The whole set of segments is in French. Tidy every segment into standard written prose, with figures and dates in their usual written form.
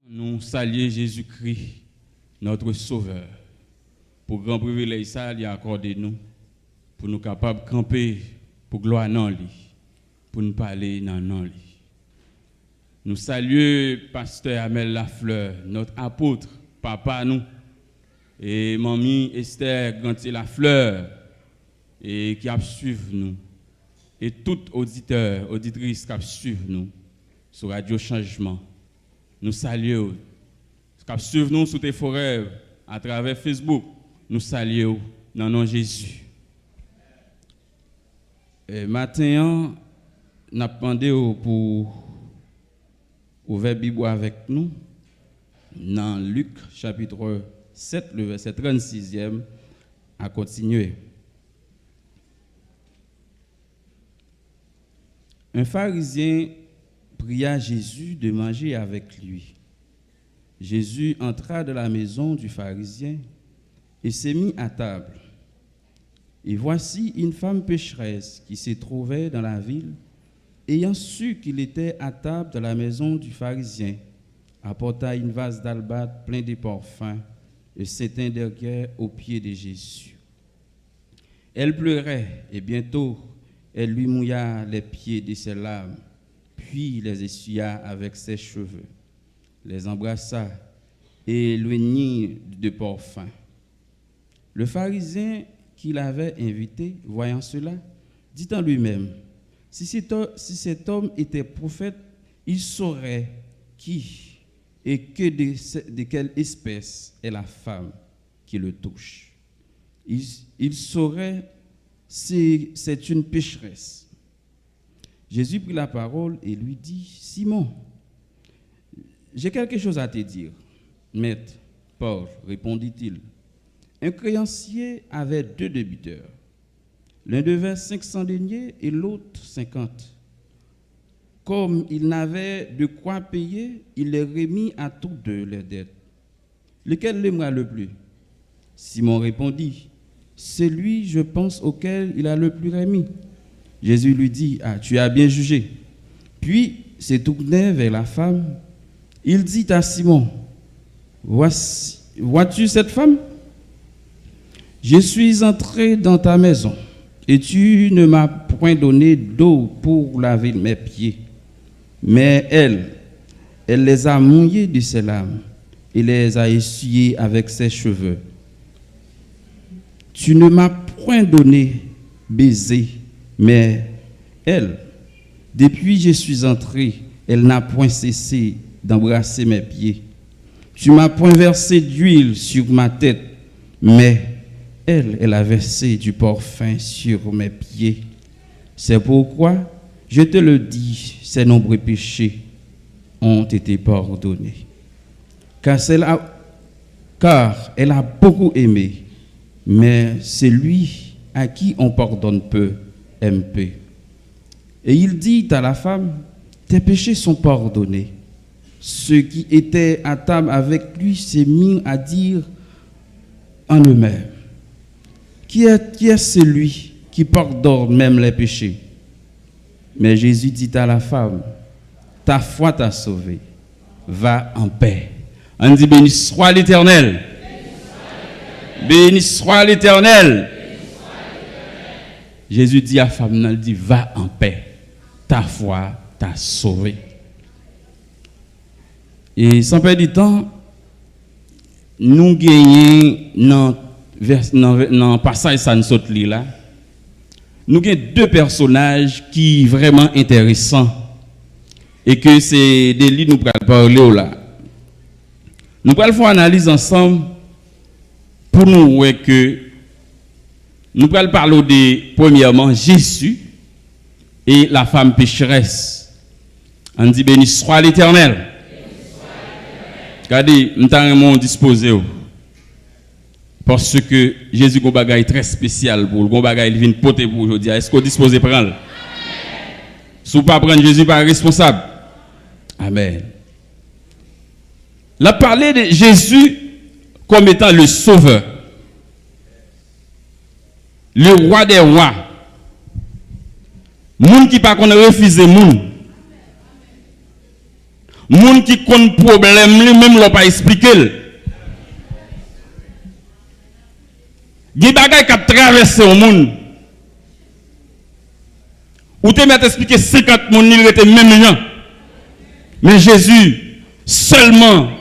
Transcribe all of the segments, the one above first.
Nous saluons Jésus-Christ, notre Sauveur, pour grand privilège ça, il a accordé nous, pour nous capables de camper, pour gloire non lui, pour nous parler non lui. Nous saluons Pasteur Amel Lafleur, notre apôtre, papa nous, et mamie Esther Gantier Lafleur, et qui a suivi nous, et tout auditeur, auditrice qui a suivi nous sur Radio Changement. Nous saluons, qui suivent nous sous tes forêts à travers Facebook. Nous saluons dans le nom de Jésus. Maintenant, nous avons demandé pour ouvrir la Bible avec nous dans Luc chapitre 7, le verset 36e, à continuer. Un pharisien pria Jésus de manger avec lui. Jésus entra de la maison du pharisien et s'est mis à table. Et voici une femme pécheresse qui se trouvait dans la ville, ayant su qu'il était à table de la maison du pharisien, apporta une vase d'albâtre plein de parfums et s'étint derrière aux pieds de Jésus. Elle pleurait et bientôt elle lui mouilla les pieds de ses larmes, puis les essuya avec ses cheveux, les embrassa et l'éloignit de parfum. Le pharisien qui l'avait invité, voyant cela, dit en lui-même, si cet homme était prophète, il saurait qui et de quelle espèce est la femme qui le touche. Il saurait si c'est une pécheresse. Jésus prit la parole et lui dit, Simon, j'ai quelque chose à te dire. Maître, Paul, répondit-il. Un créancier avait 2 débiteurs. L'un devait 500 deniers et l'autre 50. Comme il n'avait de quoi payer, il les remit à tous 2 leurs dettes. Lequel l'aimera le plus? Simon répondit, c'est lui, je pense, auquel il a le plus remis. Jésus lui dit, ah, tu as bien jugé. Puis, se tournait vers la femme. Il dit à Simon, vois-tu cette femme? Je suis entré dans ta maison et tu ne m'as point donné d'eau pour laver mes pieds. Mais elle les a mouillés de ses larmes et les a essuyés avec ses cheveux. Tu ne m'as point donné baiser, mais elle, depuis que je suis entré, elle n'a point cessé d'embrasser mes pieds. Tu m'as point versé d'huile sur ma tête, mais elle a versé du parfum sur mes pieds. C'est pourquoi, je te le dis, ses nombreux péchés ont été pardonnés. Car elle a beaucoup aimé, mais celui à qui on pardonne peu, aime peu. Et il dit à la femme, tes péchés sont pardonnés. Ceux qui étaient à table avec lui s'est mis à dire en eux-mêmes, qui est celui qui pardonne même les péchés? Mais Jésus dit à la femme, ta foi t'a sauvé, va en paix. On dit béni soit l'Éternel. Béni soit l'Éternel. Jésus dit à la femme, elle dit, va en paix, ta foi t'a sauvé. Et sans perdre du temps, nous gagnons dans le passage ça nous saute là. Nous avons 2 personnages qui sont vraiment intéressants et que c'est des livres nous allons parler là. Nous allons faire une analyse ensemble pour nous voir que nous allons parler de premièrement Jésus et la femme pécheresse. On dit béni soit l'Éternel. Regardez, nous avons disposé. Parce que Jésus a un bagage très spécial pour le bagage il vient porter pour aujourd'hui. Est-ce qu'on dispose de prendre? Si vous ne pas prendre Jésus pas responsable. Amen. La parler de Jésus comme étant le sauveur. Le roi des rois. Moun qui pas qu'on refuse moun. Moun qui connaît problème lui-même l'a pas expliqué. Des bagages qui traversé au monde. Ou te met expliquer 50 moun il était même gens. Mais Jésus seulement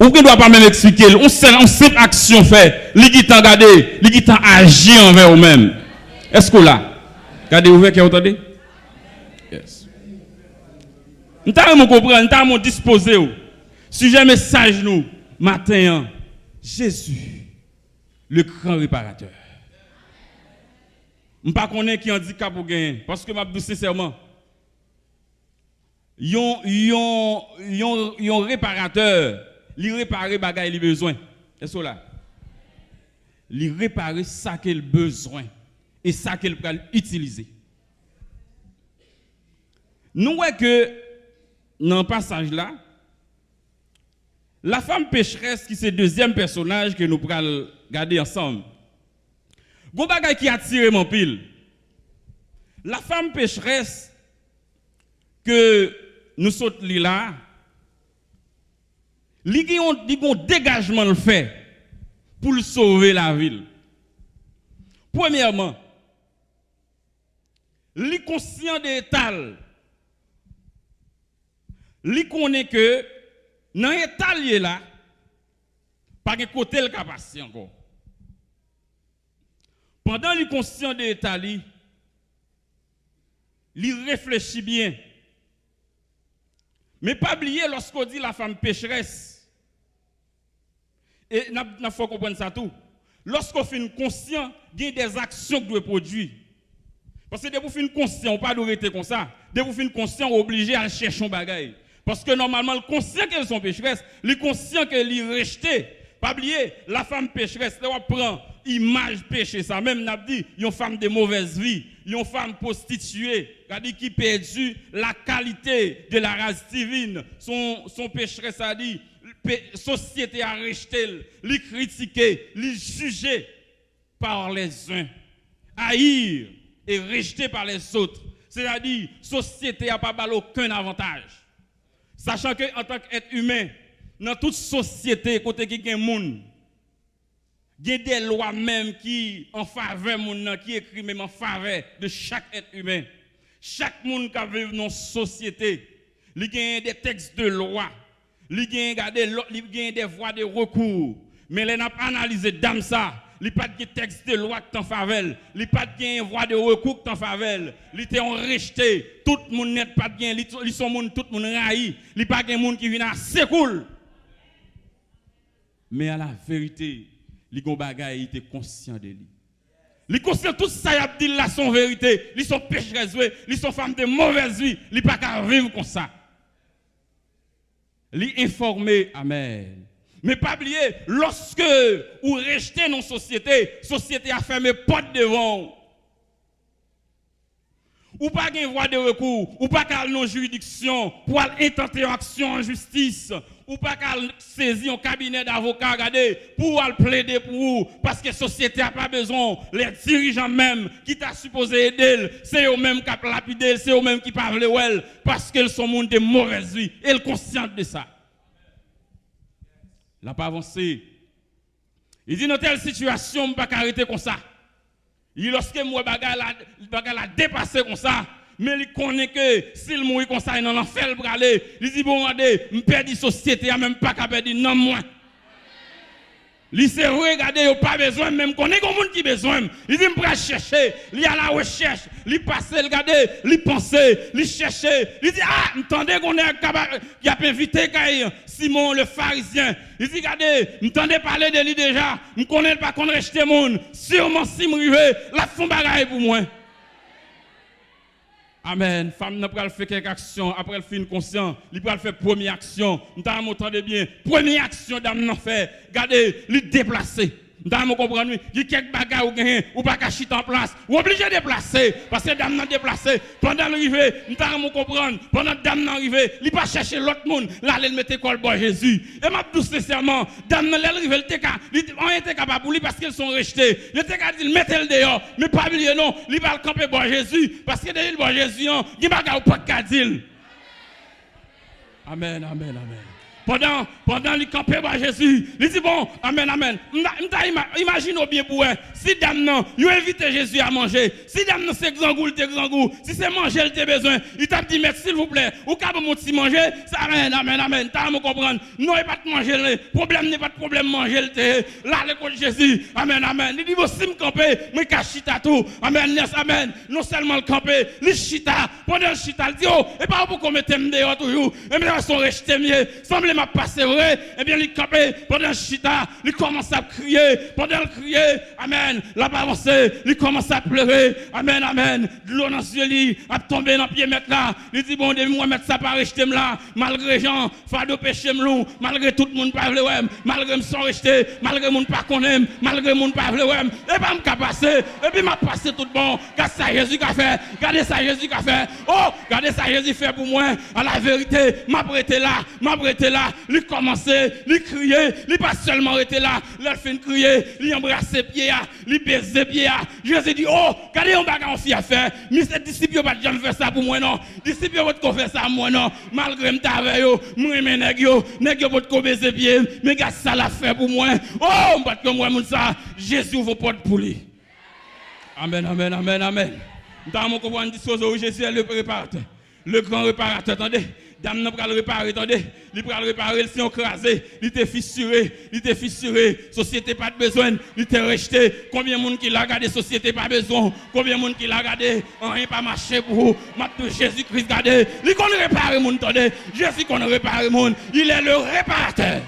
ou ne doit pas même expliquer, on sait action fait, li qui t'a regardé, li qui t'a agi envers eux-mêmes. Est-ce que là regardez ouvert qui entendez? Yes. Nous t'avons comprendre, nous t'avons disposé sujet message nous matin Jésus le grand réparateur. Je ne sais pas qui handicap ou gagner parce que je dis sincèrement yon réparateur, il répare bagay li besoin. Est-ce que là? Il répare ça qu'il besoin et ça qu'il peut utiliser. Nous voyons que dans le passage là, la femme pécheresse qui c'est le deuxième personnage que nous pourrons regarder ensemble. Gon bagay qui attire mon pile. La femme pécheresse que nous sautons là, li gon dégagement le fait pour sauver la ville. Premièrement, li conscient de étal. Li connaît que dans étal là, pas de côté le capacité encore. Pendant li conscient de étal li réfléchit bien. Mais pas oublier lorsqu'on dit la femme pécheresse. Et il faut comprendre ça tout. Lorsqu'on fait conscient, il y a des actions que doit produire. Parce que dès que vous faites conscient, on pas d'arrêter comme ça. Dès que vous faites conscient, on est obligé à chercher un bagage. Parce que normalement, le conscient qu'elles sont pécheresses, le conscient qu'elles sont rejetées. Pas oublier, la femme pécheresse, elle prend image péché, ça même n'a dit, une femme de mauvaise vie, une femme prostituée, qui perdu la qualité de la race divine, son pécheresse a dit, société a rejeté, les critiquer, les juger par les uns, haïr et rejeté par les autres. C'est-à-dire, société n'a pas aucun avantage. Sachant que en tant qu'être humain, dans toute société, côté qui est monde, il y a des lois même qui en faveur monde qui écrit même en faveur de chaque être humain. Chaque monde qui vit dans une société, il y a des textes de loi, il y a des voies de recours. Mais les n'a pas analysé dame ça, il n'y a pas de texte de loi qui en faveur, il n'y a pas de voie de recours qui en faveur. Il était rejeté, tout le monde n'est pas bien, ils sont tout le monde raï, il n'y a pas de monde qui vient à secours. Mais à la vérité, les bagaille était conscient de lui. Les conscient tout ça y a dit là son vérité, ils sont pécheresses, ils sont femmes de mauvaise vie, ils pas qu'à vivre comme ça. Les informer, amen. Mais pas oublier, lorsque vous restez dans la société a fermé porte devant. Ou pas de voie de recours, ou pas qu'à non juridiction pour intenter une action en justice, ou pas qu'à saisir un cabinet d'avocats pour plaider pour vous, parce que la société n'a pas besoin, les dirigeants même qui t'a supposé aider, c'est eux-mêmes qui ont lapidé, c'est eux-mêmes qui parlent de parce qu'ils sont monde de mauvaise vie, et ils sont conscients de ça. Il n'a pas avancé. Il dit dans telle situation, je ne peux pas arrêter comme ça. Lorsque moi bagarre la dépassé comme ça, mais il connaît que s'il mourit comme ça, il en fait le braler. Il dit bon je perds la société, il même pas qu'à perdre non moins. Il c'est vrai, regardez, il pas besoin même connaît comme monde qui besoin. Il dit me chercher, il a la recherche, il passe, regardez, il pense, il cherche, il dit ah, entendez qu'on est capable qui a invité Simon le pharisien. Il dit regardez, entendez parler de lui déjà, me connaît pas qu'on rejeter monde. Sûrement si me rive, la font bagaille pour moi. Amen. Femme n'a pas fait quelques actions, après elle fait une conscience, il va faire première action. Nous entendez bien, première action dame n'a fait, regardez, lui déplacer. Nous comprenons, il y a quelques bagages ou gagner ou pas cacher en place, ou obligé de déplacer parce que dame n'a déplacé pendant l'arrivée, nous comprendre, pendant dame n'a arrivé, il pas chercher l'autre monde, là elle mettait quoi le bois Jésus. Et m'a dit sincèrement, dame n'a l'arrivée, on était capable pour lui parce qu'ils sont rejetés. Il était capable de mettre le dehors, mais pas oublier non, il va le camper bois Jésus parce que derrière le bois Jésus, il y a bagages ou pas qu'à dire. Amen, amen, amen. Pendant le campé par Jésus, il dit bon, amen, amen. Imagine bien pour eux, si dame non, il invite Jésus à manger. Si dame non c'est grand goût, si c'est manger, il a besoin, il t'a dit merci s'il vous plaît. Ou quand mon petit manger, ça amen, amen, amen. T'as à me comprendre. Non, il pas de manger, le problème n'est pas de problème manger le là le côté Jésus. Amen, amen. Il dit bon si me camper, me cache chita tout. Amen, yes, amen. Non seulement le camper, le chita, pendant le chita, il dit oh, et pas pour qu'on mette dehors toujours. Et bien son rejeté mieux. Semble m'a passé vrai, et bien il campé pendant le chita, il commence à crier, pendant le crier, amen, la pas avancé, il commence à pleurer, amen, amen, de l'eau dans les yeux, a tombé dans le pied mettre là, il dit bon, moi mettre ça par rejeter là, malgré Jean, fado péché m'lou, malgré tout le monde pas vle malgré me sont rejeté, malgré monde pas connaît, malgré monde pas vle et pas me passer, et puis m'a passé tout bon, regardez ça Jésus qu'a fait, regardez ça Jésus qu'a fait, oh, regardez ça Jésus fait pour moi, à la vérité, m'a prêté là, il commençait, il criait, il pas seulement été là, il fait crier, il embrassait pied, il baisait pied. Jésus dit oh, regardez on bagarre on a fait, mais ces disciples pas jamais faire ça pour moi non. Disciples pas faire ça pour moi non. Malgré m'ta avec yo, moi mes nèg yo pas ko baiser pied, mais gars ça l'a fait pour moi. Oh, m'pas que moi moun ça, Jésus ouvre porte pour lui. Amen, amen, amen, amen. Dans mon comprendre discours Jésus est le préparateur, le grand réparateur, attendez. Dame n'a pas le réparer, attendez, il peut le réparer, si on crasé, il était fissuré, société pas de besoin, il était rejeté. Combien de monde qui l'a regardé, société pas besoin, combien de monde qui l'a regardé, rien pas marché pour vous, maintenant Jésus-Christ regardez, il qu'on réparer monde, attendez, Jésus qu'on réparer monde, il est le réparateur.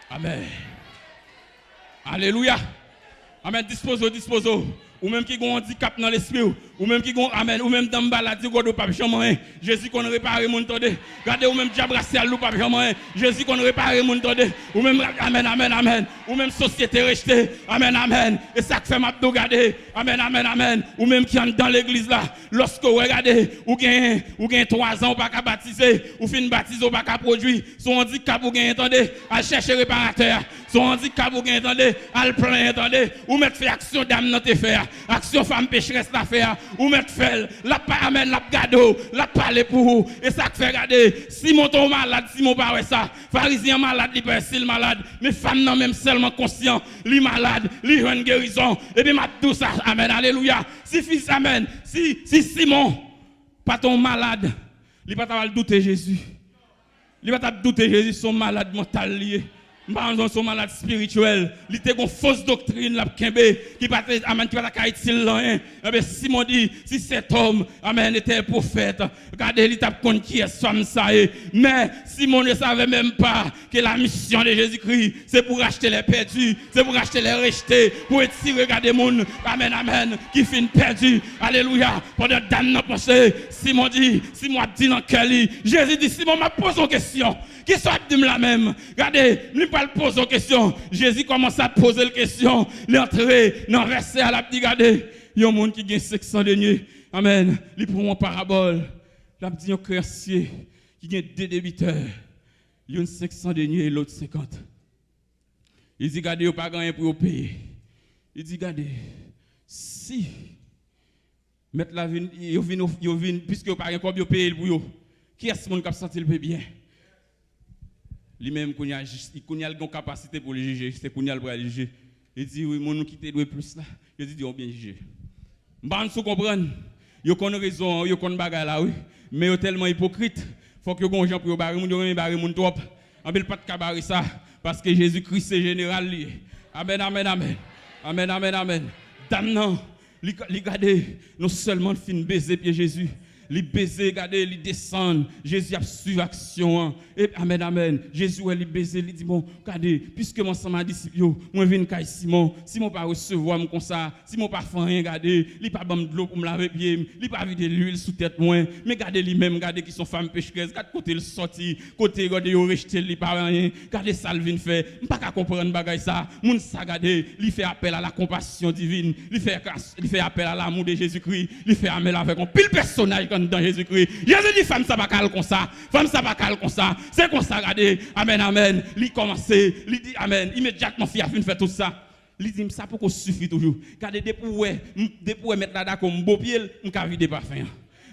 Amen. Alléluia. Amen, disposo. Ou même qui ont un handicap dans l'esprit, ou même qui ont amen, ou même dans la maladie, ou pas jamais. Jésus qu'on répare mon tondé. Regardez ou même diabrassé à l'eau pas jamais. Jésus qu'on répare mon tondé. Ou même amen, amen, amen. Ou même société rejetée. Amen, amen. Et ça fait m'a regarder. Amen, amen, amen. Ou même qui entre dans l'église là, lorsque vous regardez, ou gagne 3 ans pas qu'à baptiser, ou fin baptiser pas qu'à produire, son handicap ou gagne attendez, à chercher réparateur. Son handicap ou gagne attendez, à le plein attendez, ou mettre fait action d'âme dans tes faire. Action femme pécheresse la faire ou mettre fait la amen la gado la parler pour vous et ça fait regarder si mon ton malade si mon pas ça pharisien malade li persil malade mais femme non même seulement conscient li malade li une guérison et puis m'a tout ça amen alléluia si fils amen si Simon pas ton malade li pas ta douter Jésus li pas ta douter Jésus son malade mental lié son malade spirituel, il était une fausse doctrine la kembe qui pas amen qui pas utile rien. Mais Simon dit si cet homme amen était un prophète, regardez il t'a connu qui est femme ça mais Simon ne savait même pas que la mission de Jésus-Christ c'est pour racheter les perdus, c'est pour racheter les rejetés, pour tirer regarder monde amen amen qui fin perdu. Alléluia. Pendant dame n'a pensé, Simon dit dans quel Jésus dit Simon m'a posé une question. Qui soit de la même. Regardez, nous pas poser une question. Jésus commence à poser la question. L'entrée dans le verset à la petite regardez. Il y a un monde qui gagne 500 deniers. Amen. Il prend une parabole. La petite un créancier qui gagne 2 débiteurs. Il y a 500 deniers et l'autre 50. Il dit regardez, il n'y a pas gagné pour payer. Il dit regardez, si mettre la vie, puisque il n'y a pas gagné pour payer pour eux, qui est-ce qui a senti le bien? Lui-même, il a une capacité pour le juger. C'est pour le juger. Il dit, oui, mon qui te doit plus là. Il dit, on bien juger. Je comprendre. Il y a une raison, il y a une bagarre là, oui. Mais il est tellement hypocrite. Il faut que les gens puissent barrer, ils barrer mon trop. On ne peut pas de barrer ça. Parce que Jésus-Christ est général. Amen, amen, amen. Amen, amen, amen. Dame, non. Regardez, non seulement fin baiser pied Jésus. Les baiser, regardez, les descendre. Jésus a suivi action. Et amen, amen. Jésus a les baiser, il dit bon, regardez, puisque mon sang m'a disciple, moi je viens de Simon. Simon pas recevoir comme ça. Simon pas faire rien, regardez, il pas bam de l'eau pour me laver pied, il pas vider l'huile sous tête moi. Mais regardez lui-même, regardez qui sont femmes pécheresses, regardez côté le sorti, côté regardez yo rejeté, il pas rien. Regardez ça le vient faire. Pas qu'à comprendre bagay ça. Moun ça regardez, il fait appel à la compassion divine, il fait appel à l'amour de Jésus-Christ, il fait appel avec un pile personnage dans Jésus-Christ. Jésus dit femme ça va cal comme ça, femme ça va cal comme ça. C'est comme ça regardez. Amen amen. Il commence, il dit amen. Immédiatement fille a fait tout ça. Il dit ça pour qu'on suffit toujours. Regardez depuis mettre là d'accord beau pied, on ka vide parfum.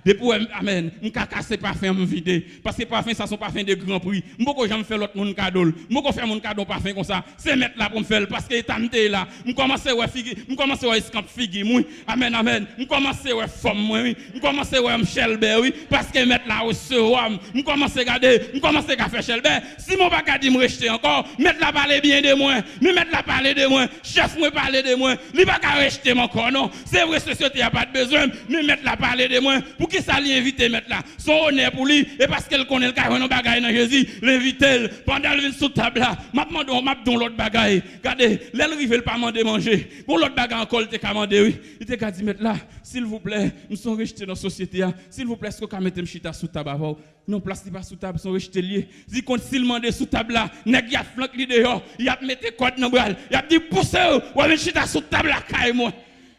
Depuis, amen, je casse parfum, me vider. Parce que parfum, ça sont parfums de grand prix. Je ne peux jamais faire l'autre monde cadeau. Je ne peux faire mon cadeau parfum comme ça. C'est mettre là pour me faire. Parce que l'état là. Je commence à voir figue. Je commence à voir escamp figue. Amen, amen. Je commence à voir femme. Je commence à voir Shelbert. Oui. Parce que mettre là au roi. Je commence à regarder. Je commence à faire Shelbert. Si mon bagage dit me rejeter encore, mettre là parler bien de moi. Mais mettre là parler de moi. Chef me parler de moi. Il va pas rejeter mon corps, non. C'est vrai, société n'a pas de besoin. Mais mettre là parler de moi. Pour qui ça l'invite mettre là? Son honneur pour lui. Et parce qu'elle connaît le carré dans bagaille dans Jésus, l'invite pendant le vin sous table là. M'a don l'autre bagaille. Regardez, l'elle rive pas demander manger. Pour l'autre bagaille encore, il t'a demandé, oui. Il t'a dit mettre là, s'il vous plaît, nous sommes rejetés dans la société. S'il vous plaît, est-ce que vous mettez chita sous table avant? Non, place pas sous table, sont rejetés liés. Si quand s'il demande sous table là, nèg y a flanc li dehors, il a mettre code dans bral. Il a dit poussez ou avec chita sous table là caille moi.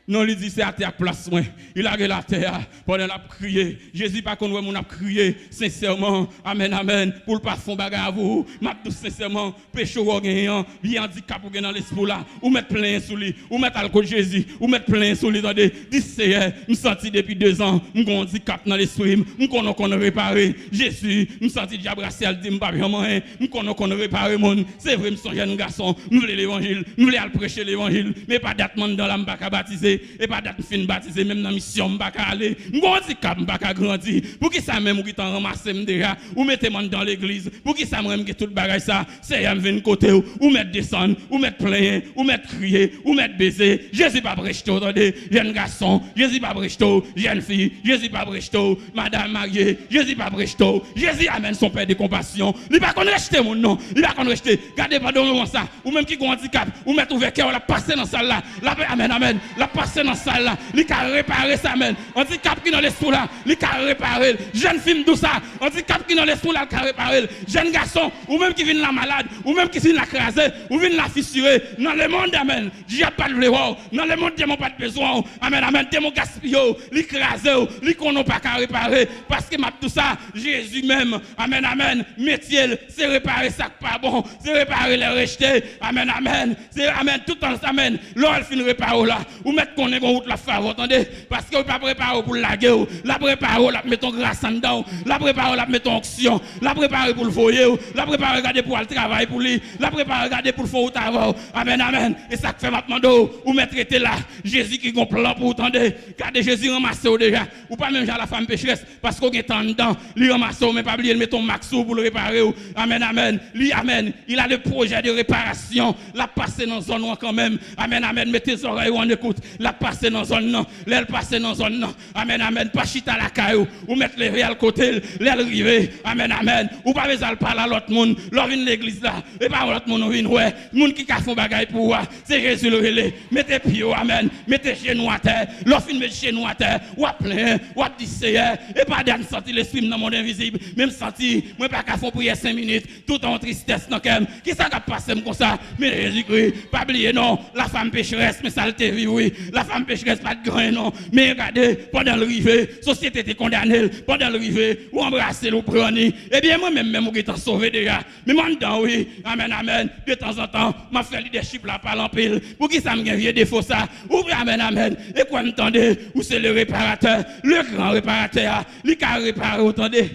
Non, il dit c'est à terre place moi. Il a la terre pendant la crié. Jésus pas qu'on mon a crié sincèrement. Amen amen. Pour le pas fond bagarre à vous. M'a tout sincèrement péché ou gagnant, bien handicap ou dans l'esprit là. Ou mettre plein sous lui, ou mettre alcool Jésus, ou mettre plein sous lui attendez. Dis c'est me senti depuis 2 ans, m'gon handicap dans l'esprit, m'konn qu'on réparer. Jésus, me senti diable racial dit m'pas bien moyen, m'konn qu'on réparer monde. C'est vrai me son jeune garçon, m'voulais l'évangile, m'voulais aller prêcher l'évangile, mais pas date man dans l'âme pas baptiser. Et pas date fin baptisé même dans mission m'pa aller m'gon handicap m'pa grandir pour qui ça même ou qui t'en ramasser déjà ou mettez moi dans l'église pour qui ça même que toute bagaille ça c'est y venir côté ou mettre descendre ou mettre plaindre ou mettre crier ou mettre baiser Jésus pas brecheto attendez jeune garçon Jésus pas brecheto jeune fille Jésus pas brecheto madame mariée Jésus pas brecheto Jésus amène son père de compassion il pas qu'on rejeter mon nom il pas qu'on rejeter gardez pas dans ça ou même qui gon handicap ou mettre ouvert cœur la passer dans salle là amen amen la passer dans salle là, il a réparé ça même. Handicap qui dans l'esprit là, il a réparé. Jeune fille tout ça, handicap qui dans l'esprit là, il a réparé. Jeune garçon, ou même qui vient la malade, ou même qui vient la craser, ou vient la fissurer. Dans le monde, amen. Dieu pas de vouloir. Dans le monde, Dieu n'a pas de besoin. Amen, amen. Dieu n'a gaspillé, l'écraser, qu'on pas qu'à réparer. Parce que tout ça, Jésus même, amen, amen. Métier, c'est réparer ça pas bon, c'est réparer les rejetés. Amen, amen. C'est amen, tout en amen. L'or fin réparer là, ou mettre qu'on est route la faveur, attendez, parce que vous pas préparé pour la guerre, la préparer, la mettre grâce en dedans, la préparer, la mettre en action, la préparer pour le foyer, la préparer regarder pour le travail pour lui, la préparer regarder pour le faire au travail. Amen, amen. Et ça fait maintenant ou mettre traité là, Jésus qui a un plan pour attendez, regardez Jésus ramassé déjà, ou pas même la femme pécheresse, parce qu'on est en dedans, lui ramasse, mais pas oublier de mettre ton maxou pour le réparer. Amen, amen. Lui, amen. Il a le projet de réparation, la passer dans zone quand même. Amen, amen. Mettez les oreilles en écoute, la passer dans zone non, l'aile passer dans zone non. Amen amen, pas chita la caillou ou mettre les réels côté, l'aile river. Amen amen. Ou pas besoin parler à l'autre monde, l'on vient l'église là et pas l'autre monde vient ouais, monde qui ka font bagaille pour moi, c'est Jésus le relais. Mettez pied amen, mettez chez nous à terre, l'on fin mettre chez nous à terre, ou à plein, ou à disséer et pas d'un sentir l'esprit dans le monde invisible, même senti moi pas ka font prier 5 minutes, tout en tristesse dans cœur. Qui ça ka passer comme ça? Mais Jésus-Christ, pas oublier non, la femme pécheresse mais ça le te vit oui, la femme pécheresse pas de grain non, mais regardez pendant le rivet, société était condamnée, pendant le rivet, ou embrasser ou prendre, et bien moi même qui t'en sauvé déjà, mais moi dedans oui, amen amen, de temps en temps, m'a fait leadership là par l'empile, pour qui ça me gagne vieux défaut ça, ou amen amen, et quoi m'entendez, ou c'est le réparateur, le grand réparateur, lui qui a réparé, attendez,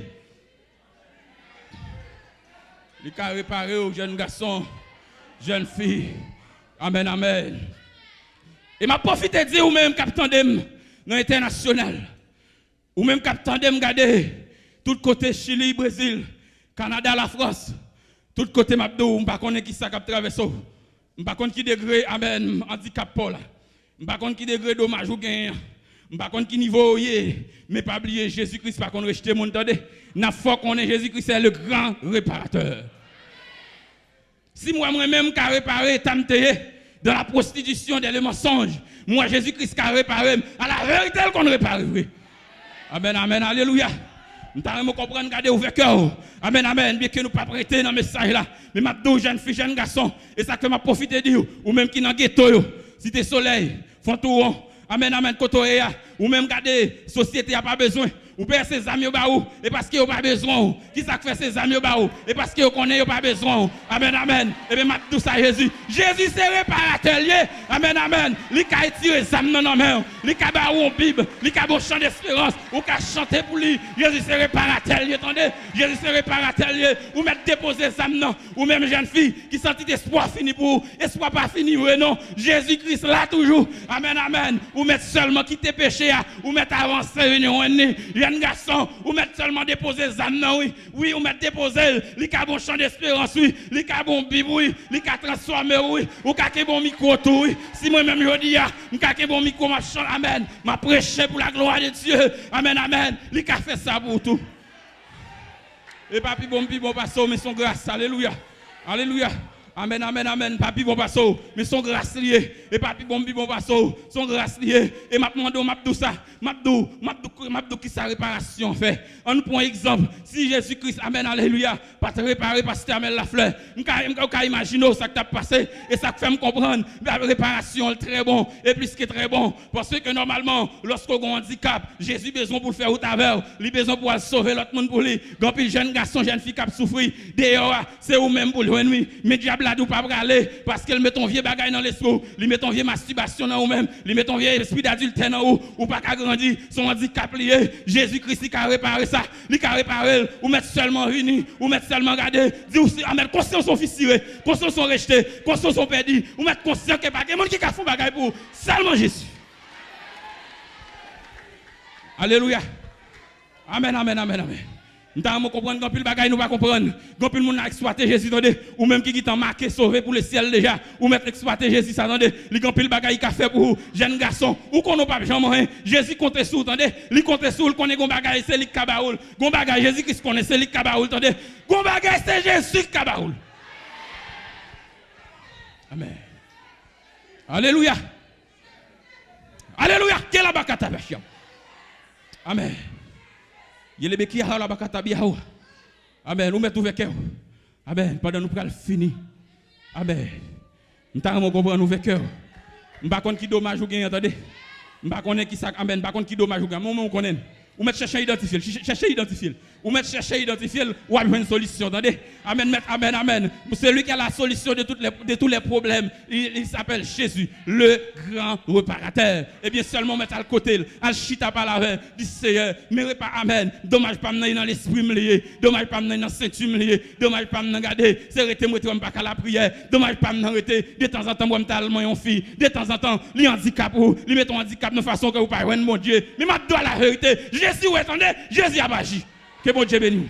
lui qui a réparé aux jeunes garçons, jeunes filles, amen amen. Et m'a profité de dire ou même capitaine dem dans l'international. Ou même capitaine dem regarder tout côté Chili, Brésil, Canada, la France. Tout côté m'abdou, m'pa connait qui ça cap traverser. M'pa connait qui degré amen handicap là. M'pa connait qui degré dommage ou gain. M'pa connait qui niveau yé, mais pas oublier Jésus-Christ pas qu'on rejeter mon entendez. N'a faut qu'on est Jésus-Christ c'est le grand réparateur. Si moi-même qu'a réparé tamteye dans la prostitution, dans les mensonges. Moi, Jésus-Christ a réparé à la vérité qu'on répare. Amen, amen, alléluia. Nous devons comprendre, garder ouvert cœur. Amen, amen. Bien que nous ne pas prêter dans le message là. Mais ma deux jeunes filles, jeunes garçons. Et ça que m'a profité de dire. Ou même qui dans le ghetto, si t'es soleil, font tout. Amen, amen, kotoya. Ou même garder, société n'a pas besoin. Ou père ses amis ba ou et parce que pas besoin. Qui ça fait ses amis ba ou et parce que connaît pas besoin. Amen amen. Et bien tout ça Jésus. Jésus c'est réparateur. Amen amen. Li ka tirer zam nan main. Li ka ba ou Bible, li ka bon chant d'espérance ou ka chanter pour lui. Jésus c'est réparateur. Attendez. Jésus c'est réparateur. Ou mettre déposer zam nan ou même jeune fille qui sentit espoir fini pour espoir pas fini non. Jésus-Christ là toujours. Amen amen. Ou mettre seulement quitter péché ou mettre avancer venir jeune garçon ou mettre seulement déposer zam nan oui ou mettre déposer li ka bon chant d'espérance oui, li ka bon Bible oui, li ka transformer oui, ou ka bon micro tout oui. Si moi même je dis m'ka bon micro m'a chant amen, m'a prêcher pour la gloire de Dieu. Amen amen. Li ka fait ça pour tout. Et papi bon passo mais son grâce. Alléluia. Alléluia. Amen, amen, amen. Papi bon passo, mais son grâce lié. Et papi bon passo, son grâce lié. Et maintenant, m'abdou ça. M'abdou qui sa réparation fait. On prend exemple. Si Jésus-Christ, amen, alléluia, pas te réparer parce que tu amènes la fleur. M'ka imaginer ça que t'as passé. Et ça fait me comprendre. La réparation est très bon. Et plus que très bon. Parce que normalement, lorsqu'on a un handicap, Jésus a besoin pour le faire au travers. Il a besoin pour sauver l'autre monde pour lui. Quand il jeune garçon, jeune fille qui a souffert. D'ailleurs, c'est ou même pour lui. Mais diable là, pas braler parce qu'elle met ton vieux bagage dans l'esprit, il met ton vieux masturbation dans vous-même, il met ton vieux esprit d'adultère dans vous, ou pas qu'à grandir, son handicap lié. Jésus-Christ, il a réparé ça, il a réparé, ou mettre seulement réuni, ou mettre seulement garder, dit aussi, mettre conscience sont fissurés, conscience sont rejetés, conscience sont perdus, ou mettre conscience qu'il n'y a pas de monde qui a fait bagage pour seulement Jésus. Alléluia. Amen, amen, amen, amen. Nous avons compris que le bagage nous pas comprendre. Quand le monde a exploité Jésus, ou même qui t'a marqué, sauvé pour le ciel déjà, ou même exploité Jésus, attendez, il y a le bagage qui a fait pour jeune garçon, ou qu'on n'a pas jamais, Jésus compte sur, attendez, il compte sur, il connaît le bagage, c'est le kabaoul. Le bagage, Jésus qui se connaît, c'est le kabaoul, attendez, le bagage, c'est Jésus kabaoul. Amen. Alléluia. Alléluia. Quelle abakata version. Amen. Il est qui a la bakata biaou. Amen. Nous mettons avec cœur. Amen. Pendant nous pral fini. Amen. Nous t'avons comprendre nous avec cœur. M'pa connait qui dommage ou gain attendez. M'pa connait qui ça amen, m'pa connait qui dommage ou gain. Mon connaît. Ou mettre chercher identifier. Ou mettre chercher identifier ou avoir une solution attendez. Amen, mettre amen amen. C'est lui qui a la solution de tous les problèmes. Il s'appelle Jésus, le grand réparateur. Et bien seulement mettre à côté, à chita par la veille, dit Seigneur, mais répare amen. Dommage pas me dans l'esprit me lié, dommage pas me dans ceinture me lié, dommage pas me garder, c'est arrêter moi pas qu'à la prière, dommage pas me arrêter de temps en temps moi me tellement une fille, de temps en temps, li handicap ou li met ton handicap de façon que vous pas mon Dieu. Mais m'a doit la vérité. Jésus attendez, Jésus a agi. Que bon Dieu bénisse.